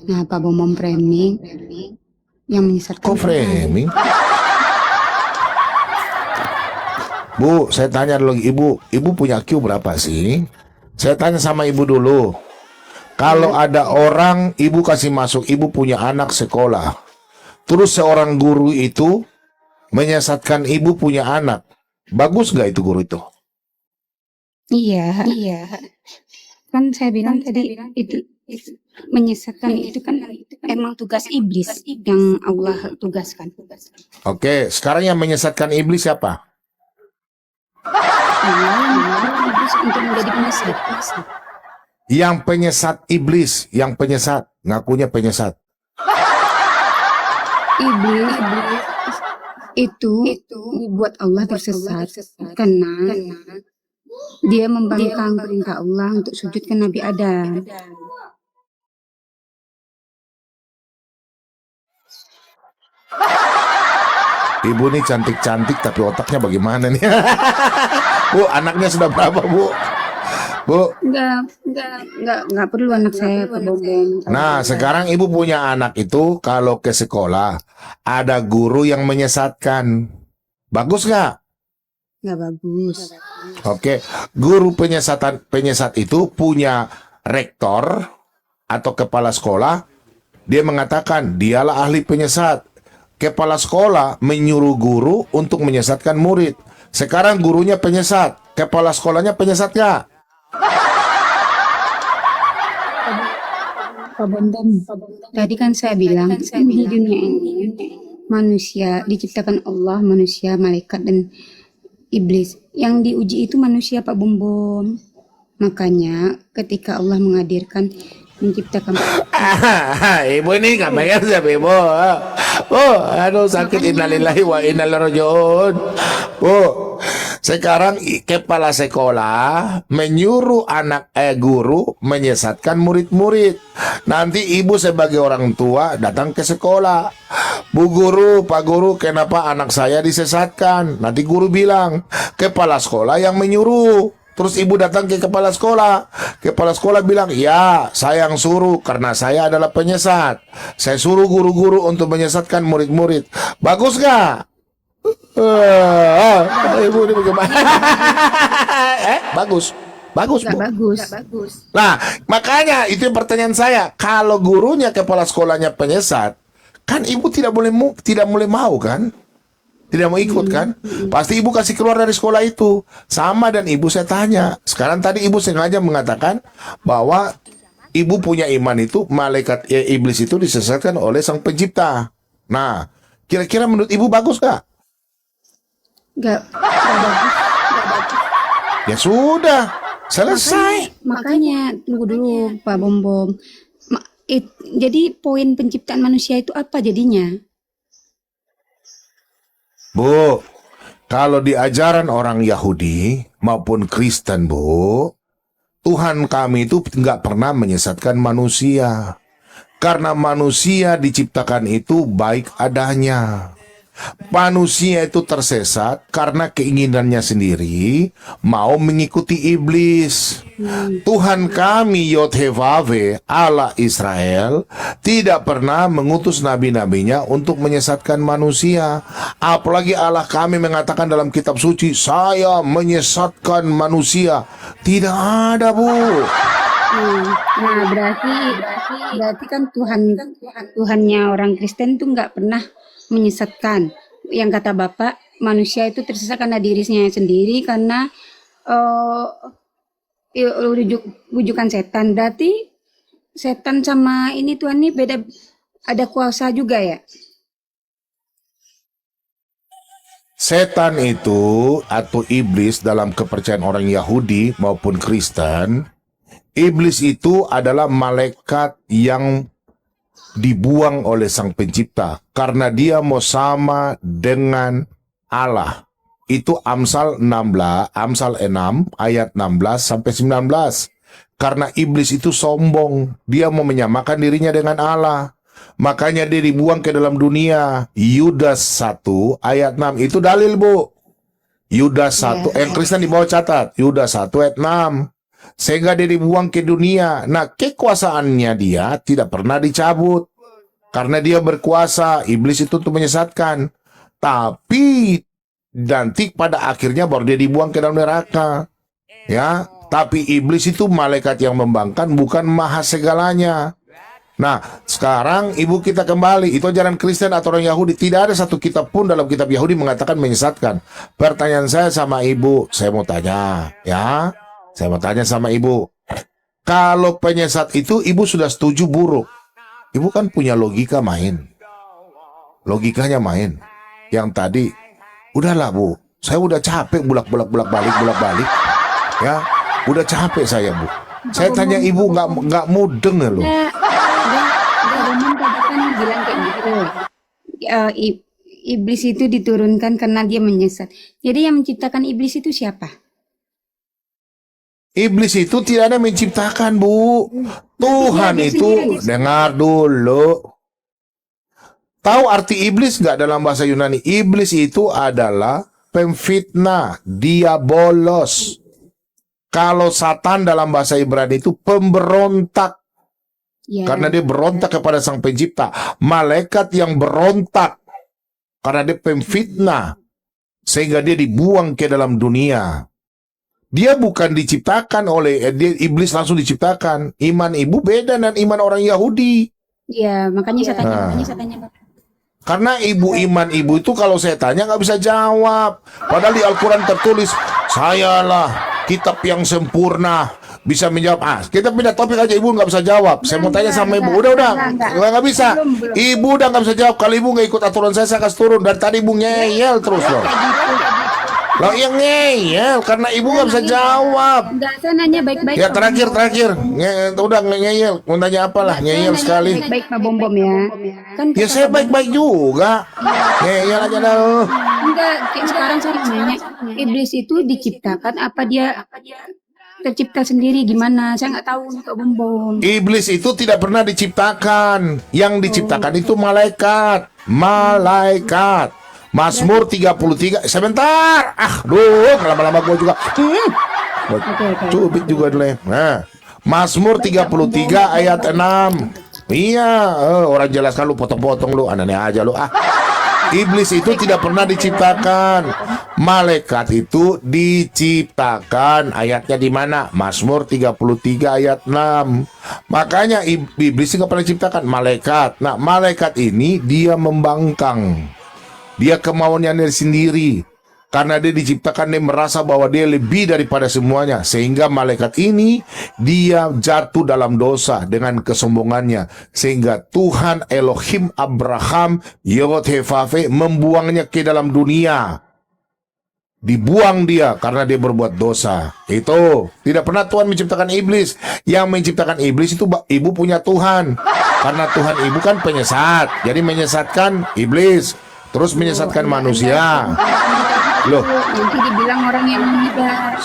Nah, Pak Bomom framing yang menyesatkan Kok framing? Bu, saya tanya dulu ibu punya Q berapa sih? Saya tanya sama ibu dulu. Kalau ada orang ibu kasih masuk, ibu punya anak sekolah, terus seorang guru itu menyesatkan ibu punya anak, bagus nggak itu guru itu? Iya. Kan saya bilang tadi itu menyesatkan itu kan emang tugas iblis yang Allah tugaskan. Oke, sekarang yang menyesatkan iblis siapa? Allah yang iblis untuk menjadi penyesat. Yang penyesat iblis, yang penyesat, ngakunya penyesat. Iblis itu dibuat Allah tersesat karena dia membangkang perintah Allah untuk sujud ke Nabi Adam. Ibu nih cantik-cantik tapi otaknya bagaimana nih? Bu, anaknya sudah berapa, Bu? Bu. Enggak perlu anak saya Pak Bomom. Nah, sekarang ibu punya anak itu kalau ke sekolah ada guru yang menyesatkan. Bagus nggak? Nggak bagus. Oke, guru penyesat itu punya rektor atau kepala sekolah. Dia mengatakan dialah ahli penyesat. Kepala sekolah menyuruh guru untuk menyesatkan murid. Sekarang gurunya penyesat, kepala sekolahnya penyesat nggak? Pak Bomom, tadi kan saya bilang di dunia ini manusia diciptakan Allah, manusia, malaikat dan iblis. Yang diuji itu manusia Pak Bomom. Makanya ketika Allah menciptakan Ibu ini nggak bayar siapa ibu? Oh, aduh sakit, innalillahi wa inna ilaihi raji'un. Bu, sekarang kepala sekolah menyuruh guru menyesatkan murid-murid. Nanti ibu sebagai orang tua datang ke sekolah. Bu guru, Pak guru, kenapa anak saya disesatkan? Nanti guru bilang, kepala sekolah yang menyuruh. Terus ibu datang ke kepala sekolah. Kepala sekolah bilang, ya saya yang suruh karena saya adalah penyesat. Saya suruh guru-guru untuk menyesatkan murid-murid. Bagus gak? Ibu ini bagaimana? Bagus. Bagus, Bu. bagus. Nah, makanya itu pertanyaan saya. Kalau gurunya kepala sekolahnya penyesat, kan ibu tidak boleh mau kan? Tidak mau ikut kan? Pasti ibu kasih keluar dari sekolah itu. Sama dan ibu saya tanya. Sekarang tadi ibu sengaja mengatakan bahwa ibu punya iman itu malaikat iblis itu disesatkan oleh sang pencipta. Nah, kira-kira menurut ibu bagus gak? Nggak bagus. Ya sudah, selesai. Makanya tunggu dulu Pak Bomom. Jadi poin penciptaan manusia itu apa jadinya? Bu, kalau di ajaran orang Yahudi maupun Kristen, Bu, Tuhan kami itu nggak pernah menyesatkan manusia. Karena manusia diciptakan itu baik adanya. Manusia itu tersesat karena keinginannya sendiri mau mengikuti iblis. Tuhan kami Yod-Heh-Vah-Veh Allah Israel tidak pernah mengutus nabi-nabinya untuk menyesatkan manusia. Apalagi Allah kami mengatakan dalam kitab suci, saya menyesatkan manusia. Tidak ada, Bu. Nah, berarti kan Tuhannya orang Kristen tuh nggak pernah menyesatkan. Yang kata Bapak, manusia itu tersesat karena dirinya sendiri karena bujukan setan. Berarti setan sama ini Tuhan ini beda, ada kuasa juga ya? Setan itu atau iblis dalam kepercayaan orang Yahudi maupun Kristen, iblis itu adalah malaikat yang dibuang oleh sang pencipta karena dia mau sama dengan Allah. Itu Amsal 6 ayat 16 sampai 19. Karena iblis itu sombong, dia mau menyamakan dirinya dengan Allah. Makanya dia dibuang ke dalam dunia. Yudas 1 ayat 6 itu dalil, Bu. Yudas 1, Kristen di bawah catat. Yudas 1 ayat 6. sehingga dia dibuang ke dunia. Nah, kekuasaannya dia tidak pernah dicabut karena dia berkuasa. Iblis itu untuk menyesatkan. Tapi nanti pada akhirnya baru dia dibuang ke dalam neraka. Ya, tapi iblis itu malaikat yang membangkang, bukan maha segalanya. Nah, sekarang ibu kita kembali. Itu ajaran Kristen atau orang Yahudi. Tidak ada satu kitab pun dalam kitab Yahudi mengatakan menyesatkan. Pertanyaan saya sama ibu, saya mau tanya, ya. Saya mau tanya sama ibu. Kalau penyesat itu ibu sudah setuju buruk. Ibu kan punya logika main. Logikanya main. Yang tadi, udahlah bu, saya udah capek bolak-balik. Ya, udah capek saya bu. Saya tanya ibu nggak mudeng ya loh. Roman tadi kan bilang kayak gitu. Iblis itu diturunkan karena dia menyesat. Jadi yang menciptakan iblis itu siapa? Iblis itu tidak ada menciptakan bu. Tuhan itu, dengar dulu. Tahu arti iblis nggak dalam bahasa Yunani? Iblis itu adalah pemfitnah, diabolos. Kalau Satan dalam bahasa Ibrani itu pemberontak. Ya. Karena dia berontak kepada sang pencipta. Malaikat yang berontak karena dia pemfitnah, sehingga dia dibuang ke dalam dunia. Dia bukan diciptakan oleh iblis langsung diciptakan. Iman ibu beda dengan iman orang Yahudi. Ya, makanya saya tanya. Karena iman ibu itu kalau saya tanya nggak bisa jawab. Padahal di Al-Quran tertulis, sayalah kitab yang sempurna, bisa menjawab. Kita pindah topik aja, ibu nggak bisa jawab. Saya mau tanya sama ibu. Udah, nggak bisa. Belum. Ibu udah nggak bisa jawab. Kalau ibu nggak ikut aturan saya kasih turun. Dari tadi ibu ngeyel terus loh. Loh yang ngeyel karena ibu nggak bisa jawab. Enggak, saya nanya baik-baik. Ya terakhir. Udah ngeyel. Mau tanya apalah, ngeyel sekali. Baik-baik Pak Bom ya. Kan Ya saya baik-baik juga. Ngeyel aja dah. enggak, kayak sekarang saya nanya, iblis itu diciptakan apa dia tercipta sendiri gimana? Saya nggak tahu Pak Bom. Iblis itu tidak pernah diciptakan. Yang diciptakan itu malaikat. Mazmur 33. Sebentar. Lama-lama gue juga. Cubit juga dulu ya. Nah, Mazmur 33 ayat 6. Iya, orang jelaskan lu potong-potong lu, aneh aja lu. Iblis itu tidak pernah diciptakan. Malaikat itu diciptakan. Ayatnya di mana? Mazmur 33 ayat 6. Makanya iblis nggak pernah diciptakan. Malaikat. Nah, malaikat ini dia membangkang. Dia kemauannya sendiri. Karena dia diciptakan, dia merasa bahwa dia lebih daripada semuanya. Sehingga malaikat ini, dia jatuh dalam dosa dengan kesombongannya. Sehingga Tuhan Elohim Abraham, Yod-Heh-Vav-He, membuangnya ke dalam dunia. Dibuang dia karena dia berbuat dosa. Itu tidak pernah Tuhan menciptakan iblis. Yang menciptakan iblis itu ibu punya Tuhan. Karena Tuhan ibu kan penyesat. Jadi menyesatkan iblis. Terus menyesatkan manusia. Loh. Nanti dibilang orang yang menyebar.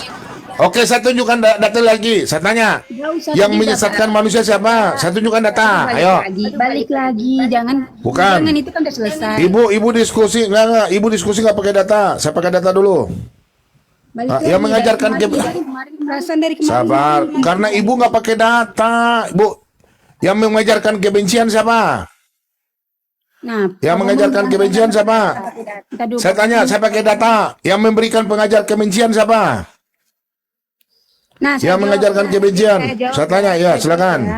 Oke, saya tunjukkan data lagi. Saya tanya, yang menyesatkan manusia siapa? Saya tunjukkan data. Ayo. Balik lagi. Jangan. Bukan. Jangan, itu kan udah selesai. Ibu diskusi enggak? Ibu diskusi nggak pakai data. Saya pakai data dulu. Yang mengajarkan dari kemarin. Sabar. Karena ibu nggak pakai data, ibu. Yang mengajarkan kebencian siapa? Nah, yang mengajarkan kebencian siapa? Saya tanya, saya pakai data. Yang memberikan pengajar kebencian siapa? Nah, yang mengajarkan kebencian. Saya tanya, ya silakan.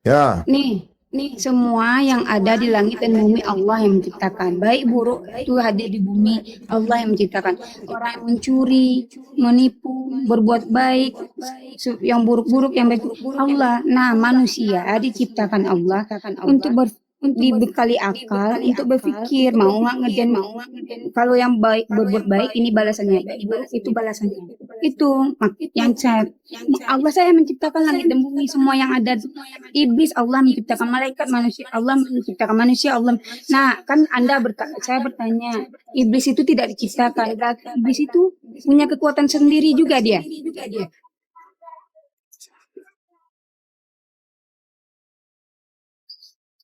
Ya. Nih semua yang ada di langit dan bumi Allah yang menciptakan. Baik buruk itu hadir di bumi, Allah yang menciptakan. Orang yang mencuri, menipu, berbuat baik, yang buruk-buruk, yang baik Allah. Nah, manusia diciptakan Allah untuk dibekali akal untuk berpikir mau nggak ngerjain, kalau yang baik berbuat baik ini balasannya, itu balasannya itu yang saya menciptakan langit dan bumi, semua yang ada. Iblis Allah menciptakan, malaikat manusia Allah menciptakan, manusia Allah. Nah kan saya bertanya, iblis itu tidak diciptakan, iblis itu punya kekuatan sendiri juga dia.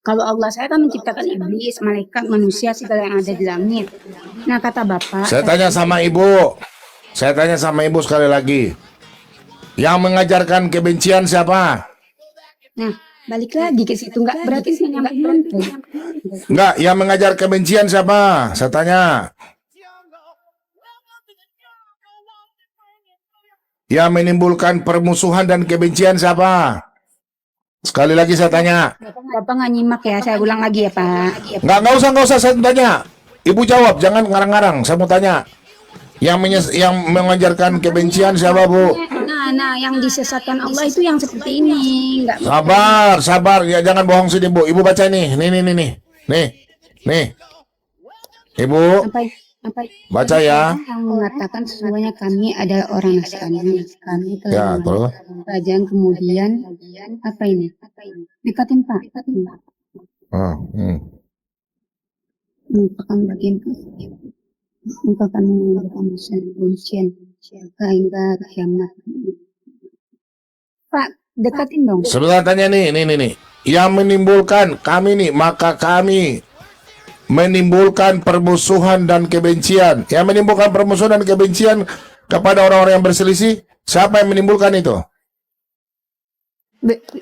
Kalau Allah saya kan menciptakan iblis, malaikat, manusia, segala yang ada di langit. Nah kata Bapak, saya tanya sama ibu sekali lagi. Yang mengajarkan kebencian siapa? Nah, balik lagi ke situ, nggak berarti saya nyambung nyambung. Enggak, yang mengajar kebencian siapa? Saya tanya. Yang menimbulkan permusuhan dan kebencian siapa? Sekali lagi saya tanya. Bapak nggak nyimak ya, saya ulang lagi ya Pak. Nggak usah saya tanya. Ibu jawab, jangan ngarang-ngarang. Saya mau tanya. Yang mengajarkan kebencian siapa, Bu? Nah, yang disesatkan Allah itu yang seperti ini, nggak. Sabar. Ya jangan bohong sini, Bu. Ibu baca nih. Nih. Ibu, Apa baca ya. yang mengatakan sesungguhnya kami adalah orang Nasrani. Kami telah Ya, terus. kerajaan kemudian apa ini? Dekatin Pak. Merupakan bagian engkau kami mengadakan ujian hingga kiamat. Pak, dekatin dong. Sebentar tanya nih. Yang menimbulkan kami nih, maka kami menimbulkan permusuhan dan kebencian. Yang menimbulkan permusuhan dan kebencian kepada orang-orang yang berselisih, siapa yang menimbulkan itu?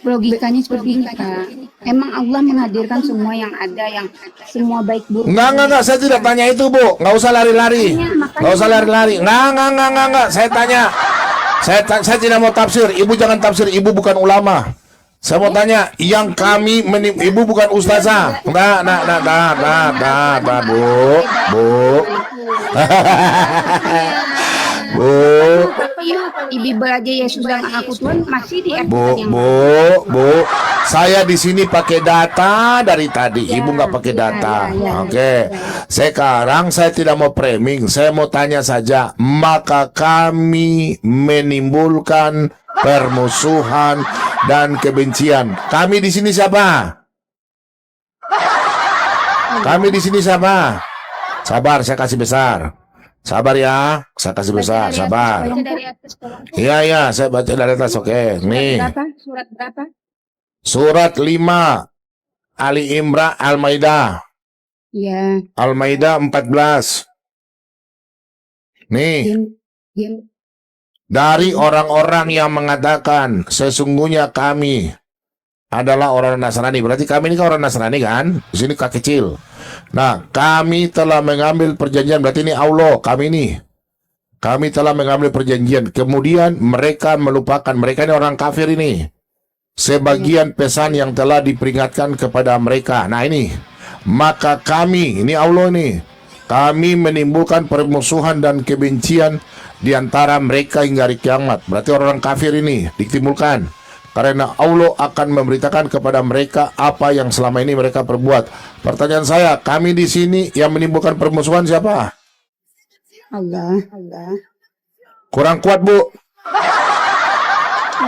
Logikanya seperti ini Kak. Emang Allah menghadirkan semua yang ada, yang semua baik buruk. Enggak, saya tidak tanya itu, Bu. Enggak usah lari-lari. Enggak. Saya tanya. Saya tidak mau tafsir. Ibu jangan tafsir. Ibu bukan ulama. Saya mau tanya, yang kami ibu bukan ustazah. Nah, Bu. Bu. Ibu aja Yesus dan aku Tuhan masih di Bu. Saya di sini pakai data dari tadi. Ibu nggak pakai data. Oke. Sekarang saya tidak mau framing. Saya mau tanya saja. Maka kami menimbulkan permusuhan dan kebencian. Kami di sini siapa? Sabar, saya kasih besar. Sabar ya, saya kasih besar. Sabar. Iya, saya baca dari atas. Oke, nih. Surat berapa? Surat 5 Ali Imran Al-Maidah. Iya. Al-Maidah 14. Nih. Dari orang-orang yang mengatakan sesungguhnya kami adalah orang Nasrani. Berarti kami ini kan orang Nasrani kan? Di sini K kecil. Nah, kami telah mengambil perjanjian. Berarti ini Allah, kami ini. Kami telah mengambil perjanjian. Kemudian mereka melupakan. Mereka ini orang kafir ini. Sebagian pesan yang telah diperingatkan kepada mereka. Nah ini. Maka kami, ini Allah ini. Kami menimbulkan permusuhan dan kebencian di antara mereka hingga hari kiamat. Berarti orang kafir ini ditimbulkan. Karena Allah akan memberitakan kepada mereka apa yang selama ini mereka perbuat. Pertanyaan saya, kami di sini yang menimbulkan permusuhan siapa? Allah. Kurang kuat, Bu.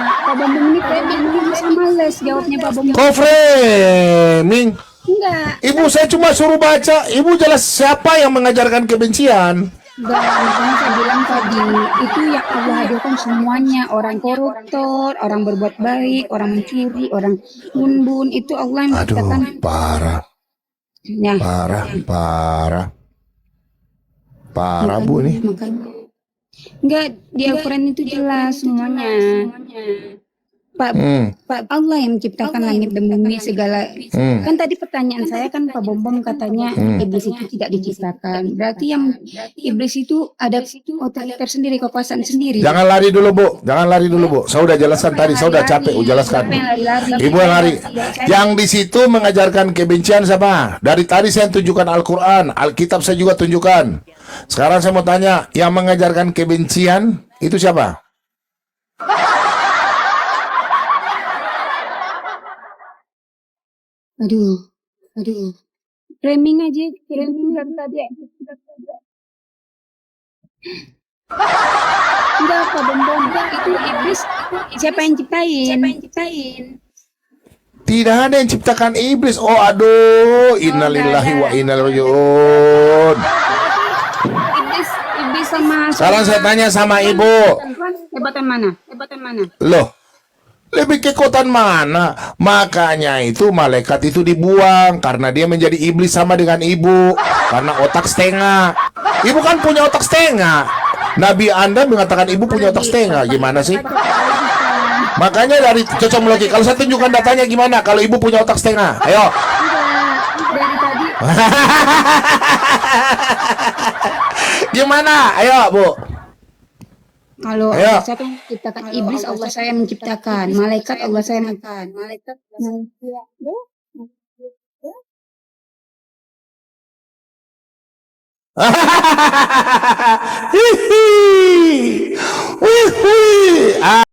Pak Bambang ini framing bisa males jawabnya Pak Bambang. Kok framing? Enggak. Ibu saya cuma suruh baca. Ibu jelas siapa yang mengajarkan kebencian. Enggak, makanya saya bilang tadi, itu yang Allah hadirkan semuanya. Orang koruptor, orang berbuat baik, orang mencuri, orang bunbun, itu Allah yang menciptakan. Aduh, parah. Ya. Parah, Bu nih. Makanya. Enggak, di Al-Quran itu jelas semuanya. Pak Allah yang menciptakan langit dan bumi segala. Kan tadi pertanyaan saya kan Pak Bombong katanya iblis itu tidak diciptakan. Berarti yang iblis itu ada otoriter sendiri, kekuasaan sendiri. Jangan lari dulu, Bu. Saya udah jelaskan tadi, saya udah capek jelaskan. Ibu yang lari. Yang di situ mengajarkan kebencian siapa? Dari tadi saya tunjukkan Al-Quran, Alkitab saya juga tunjukkan. Sekarang saya mau tanya, yang mengajarkan kebencian itu siapa? Aduh. Framing aja, framing tadi. Enggak, Pak Bombong. Itu iblis siapa yang ciptain? Tidak ada yang ciptakan iblis. Oh, aduh, innalillahi wa inna ilaihi raji'un. Iblis sama. Sekarang saya tanya sama Ibu. Hebatan mana? Loh, lebih kekuatan mana? Makanya itu malaikat itu dibuang karena dia menjadi iblis sama dengan ibu. Karena otak setengah. Ibu kan punya otak setengah. Nabi Anda mengatakan ibu punya otak setengah. Gimana sih? Makanya dari cocokologi, kalau saya tunjukkan datanya gimana? Kalau ibu punya otak setengah, ayo. Enggak, dari tadi Gimana? Ayo, Bu. kalau Ayo. Allah siapa yang menciptakan iblis, Allah saya yang menciptakan, malaikat Allah saya menciptakan. Hihi. Wih, wih.